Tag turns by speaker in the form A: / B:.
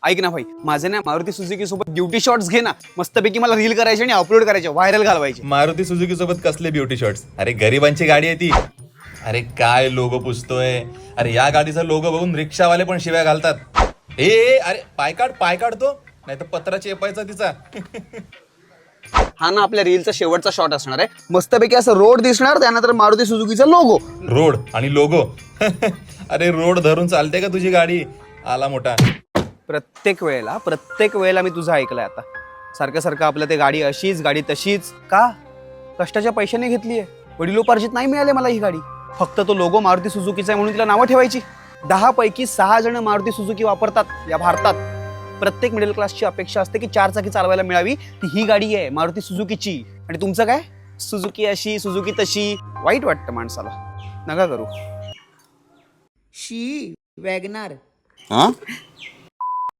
A: ऐक ना भाई, माझे ना मारुती सुझुकी सोबत ब्युटी शॉट्स घे ना, मस्तपैकी मला रील करायचे आणि अपलोड करायचे, व्हायरल घालवायचे.
B: मारुती सुझुकी सोबत कसले ब्युटी शॉट्स? अरे गरिबांची गाडी आहे ती. अरे काय लोगो पुसतोय. अरे या गाडीचा लोगो बघून रिक्षावाले पण शिव्या घालतात. अरे पाय काढतो नाही तर पत्रा चेपायचा तिचा.
A: हा ना आपल्या रीलचा शेवटचा शॉट असणार आहे. मस्तपैकी असं रोड दिसणार, त्यानंतर मारुती सुझुकीचा लोगो.
B: रोड आणि लोगो. अरे रोड धरून चालते का तुझी गाडी? आला मोठा.
A: प्रत्येक वेळेला मी तुझं ऐकलंय आता. सारखं सारखं आपलं ते गाडी अशीच गाडी तशीच का? कष्टाच्या पैशाने घेतलीये, वडिलोपार्जित नाही मिळाले मला ही गाडी. फक्त तो लोगो मारुती सुझुकीचा आहे म्हणून तिला नावं ठेवायची. 10 पैकी 6 जण मारुती सुझुकी वापरतात या भारतात. प्रत्येक मिडल क्लासची अपेक्षा असते की 4 चाकी चालवायला मिळावी, ती ही गाडी आहे मारुती सुझुकीची. आणि तुमचं काय? सुझुकी अशी सुझुकी तशी. वाईट वाटतं माणसाला, नका करू.
C: शी वॅगनार.